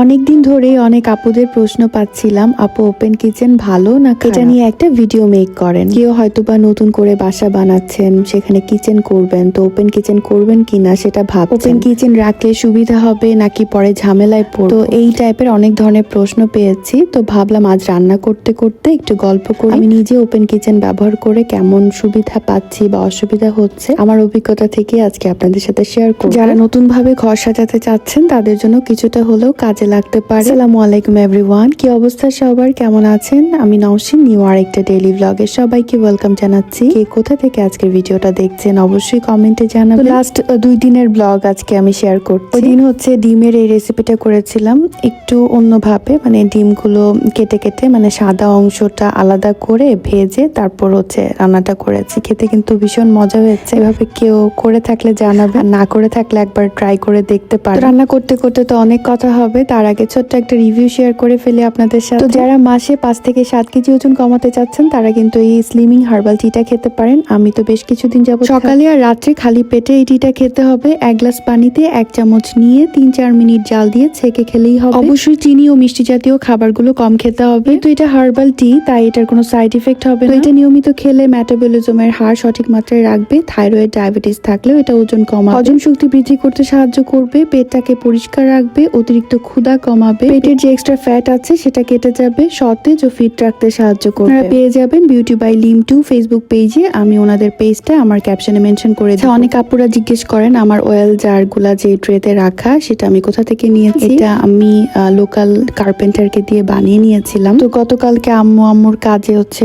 অনেকদিন ধরেই অনেক আপুদের প্রশ্ন পাচ্ছিলাম, আপু ওপেন কিচেন ভালো না খারাপ? এটা নিয়ে একটা ভিডিও মেক করেন। কেউ হয়তোবা নতুন করে বাসা বানাচ্ছেন, সেখানে কিচেন করবেন, তো ওপেন কিচেন করবেন কিনা সেটা ভাবছেন। ওপেন কিচেন রাখলে সুবিধা হবে নাকি পরে ঝামেলায় পড়ব, তো এই টাইপের অনেক ধরনের প্রশ্ন পেয়েছি। তো ভাবলাম আজ রান্না করতে করতে একটু গল্প করি। আমি নিজে ওপেন কিচেন ব্যবহার করে কেমন সুবিধা পাচ্ছি বা অসুবিধা হচ্ছে, আমার অভিজ্ঞতা থেকে আজকে আপনাদের সাথে শেয়ার করব। যারা নতুন ভাবে ঘর সাজাতে চাচ্ছেন তাদের জন্য কিছুটা হলেও কাজে লাগতে পারে। আসসালামু আলাইকুম এভরিওয়ান, কি অবস্থা সবার, কেমন আছেন? আমি নওশিন, নিউ আরেকটা ডেইলি ব্লগে সবাইকে ওয়েলকাম জানাচ্ছি। কে কোথা থেকে আজকের ভিডিওটা দেখছেন অবশ্যই কমেন্টে জানাবেন। লাস্ট 2 দিনের ব্লগ আজকে আমি শেয়ার করছি। ওই দিন হচ্ছে ডিমের এই রেসিপিটা করেছিলাম একটু অন্যভাবে, মানে ডিমগুলো কেটে কেটে মানে সাদা অংশটা আলাদা করে ভেজে তারপর হচ্ছে রান্নাটা করেছি। খেতে কিন্তু ভীষণ মজা হয়েছে। এভাবে কেউ করে থাকলে জানাবেন, না করে থাকলে একবার ট্রাই করে দেখতে পারেন। রান্না করতে করতে তো অনেক কথা হবে, তার আগে ছোট্ট একটা রিভিউ শেয়ার করে ফেলি আপনাদের সাথে। তো যারা মাসে 5 থেকে 7 কেজি ওজন কমাতে চাচ্ছেন তারা কিন্তু এই স্লিমিং হার্বাল টিটা খেতে পারেন। আমি তো বেশ কিছুদিন যাবত সকালে আর রাত্রে খালি পেটে এই টিটা খেতে হবে। 1 গ্লাস পানিতে 1 চামচ নিয়ে 3-4 মিনিট জাল দিয়ে ছেঁকে খেলেই হবে। অবশ্যই চিনি ও মিষ্টি জাতীয় খাবারগুলো কম খেতে হবে। তো এটা হার্বাল টি, তাই এটার কোনো সাইড ইফেক্ট হবে না। এটা নিয়মিত খেলে মেটাবলিজমের হার সঠিক মাত্রায় রাখবে। থাইরয়েড, ডায়াবেটিস থাকলেও এটা ওজন কমাবে, হজম শক্তি বৃদ্ধি করতে সাহায্য করবে, পেটটাকে পরিষ্কার রাখবে, অতিরিক্ত ক্ষুধা কমাবে, পেটের যে এক্সট্রা ফ্যাট আছে সেটা কেটে যাবে, সতেজ ও ফিট রাখতে সাহায্য করবে। আপনারা পেয়ে যাবেন বিউটি বাই লিম2 ফেসবুক পেজে। আমি ওনাদের পেজটা আমার ক্যাপশনে মেনশন করে দিই। অনেক আপুরা জিজ্ঞেস করেন আমার অয়েল জারগুলা যে ট্রেতে রাখা সেটা আমি কোথা থেকে নিয়েছি। এটা আমি লোকাল কার্পেন্টারকে দিয়ে বানিয়ে নিয়েছিলাম। তো গতকালকে আম্মুর কাজে হচ্ছে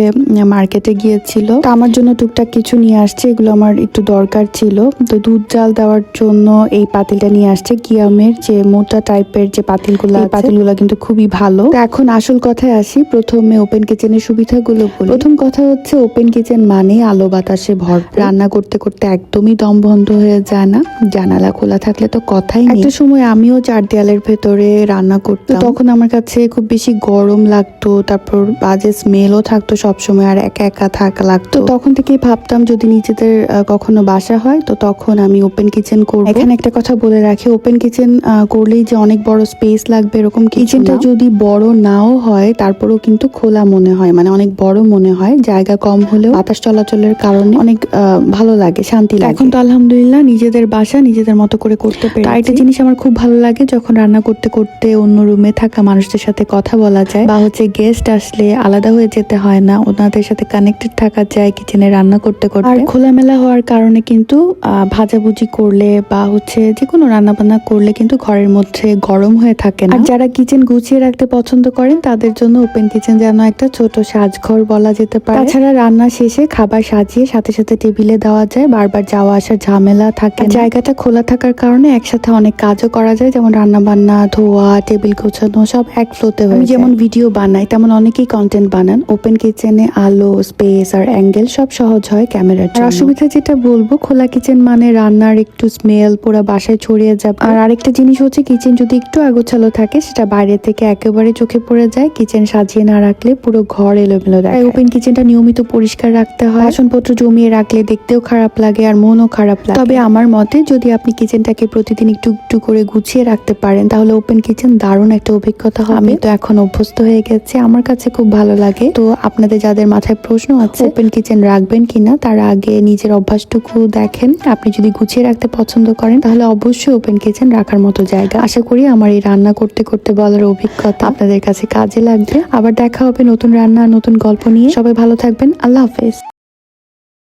মার্কেটে গিয়েছিল, তো আমার জন্য টুকটাক কিছু নিয়ে আসছে, এগুলো আমার একটু দরকার ছিল। তো দুধ জাল দেওয়ার জন্য এই পাতিলটা নিয়ে আসছে, কিয়ামের যে মোটা টাইপের যে পাতিলগুলো, এই পাতিলগুলো কিন্তু খুবই ভালো। এখন আসল কথায় আসি, প্রথমে ওপেন কিচেনের সুবিধাগুলো বলি। প্রথম কথা হচ্ছে ওপেন কিচেন মানে আলো বাতাসে ভরপুর। রান্না করতে করতে একদমই দম বন্ধ হয়ে যায় না, জানালা খোলা থাকলে তো কথাই নেই। একটা সময় আমিও 4 দেয়ালের ভেতরে রান্না করতাম, তখন আমার কাছে খুব বেশি গরম লাগতো, তারপর বাজে স্মেলও থাকতো সবসময়, আর একা একা থাকা লাগতো। তখন থেকেই ভাবতাম যদি নিজেদের কখনো বাসা হয় তো তখন আমি ওপেন কিচেন করব। এখানে একটা কথা বলে রাখি, ওপেন কিচেন করলেই যে অনেক বড় স্পেস লাগবে এরকম, কিচেনটা যদি বড় নাও হয় তারপরেও কিন্তু খোলা মনে হয়, মানে অনেক বড় মনে হয়। জায়গা কম হলেও বাতাস চলাচলের কারণে অনেক ভালো লাগে, শান্তি লাগে। এখন তো আলহামদুলিল্লাহ নিজেদের বাসা নিজেদের মতো করে করতে পেরে। আর একটা জিনিস আমার খুব ভালো লাগে, যখন রান্না করতে করতে অন্য রুমে থাকা মানুষদের সাথে কথা বলা যায়, বা হচ্ছে গেস্ট আসলে আলাদা হয়ে যেতে হয় না, ওনাদের সাথে কানেক্টেড থাকা যায় কিচেনে রান্না করতে করতে। আর খোলামেলা হওয়ার কারণে কিন্তু ভাজাভুজি করলে বা হচ্ছে যে কোনো রান্না বান্না করলে কিন্তু ঘরের মধ্যে গরম হয়ে থাকে না। আর যারা কিচেন গুছিয়ে রাখতে পছন্দ করেন তাদের জন্য ওপেন কিচেন যেন একটা ছোট সাজঘর বলা যেতে পারে। তাছাড়া রান্না শেষে খাবার সাজিয়ে সাথে সাথে টেবিলে দেওয়া যায়, বারবার যাওয়া আসার ঝামেলা থাকে না। জায়গাটা খোলা থাকার কারণে একসাথে অনেক কাজও করা যায়, যেমন রান্না বান্না, ধোয়া, টেবিল গোছানো সব এক ফ্লোতে হয়ে যায়। আমি যেমন ভিডিও বানাই তেমন অনেকেই কন্টেন্ট বানান। ওপেন কিচেনে আলো, স্পেস আর অ্যাঙ্গেল সব সহজ হয় ক্যামেরার জন্য। আর অসুবিধা যেটা বলবো, খোলা কিচেন মানে রান্নার একটু স্মেল পুরো বাসায় ছড়িয়ে যাবে। আর আরেকটা জিনিস হচ্ছে, কিচেন যদি একটু আগোছালো থাকে সেটা বাইরে থেকে একেবারে চোখে পড়ে যায়। কিচেন সাজিয়ে না রাখলে পুরো ঘর এলোমেলো দেখায়। ওপেন কিচেনটা নিয়মিত পরিষ্কার রাখতে হয়, বাসনপত্র জমিয়ে রাখলে দেখতেও খারাপ লাগে আর মনও খারাপ লাগে। তবে আমার মতে যদি আপনি কিচেনটাকে প্রতিদিন একটু একটু করে গুছিয়ে রাখতে পারেন তাহলে ওপেন কিচেন দারুণ একটা অভিজ্ঞতা হবে। আমি তো এখন অভ্যস্ত হয়ে গেছে, আমার কাছে খুব ভালো লাগে। তো আপনাদের যাদের মাথায় প্রশ্ন আছে ওপেন কিচেন রাখবেন কিনা, তারা আগে নিজের অভ্যাসটুকু দেখেন। আপনি যদি গুছিয়ে রাখতে পছন্দ করেন তাহলে অবশ্যই ওপেন কিচেন রাখার মতো জায়গা। আশা করি আমার এই রান্না করতে করতে বলার অভিজ্ঞতা আপনাদের কাছে কাজে লাগবে। আবার দেখা হবে নতুন রান্না, নতুন গল্প নিয়ে। সবাই ভালো থাকবেন, আল্লাহ হাফেজ।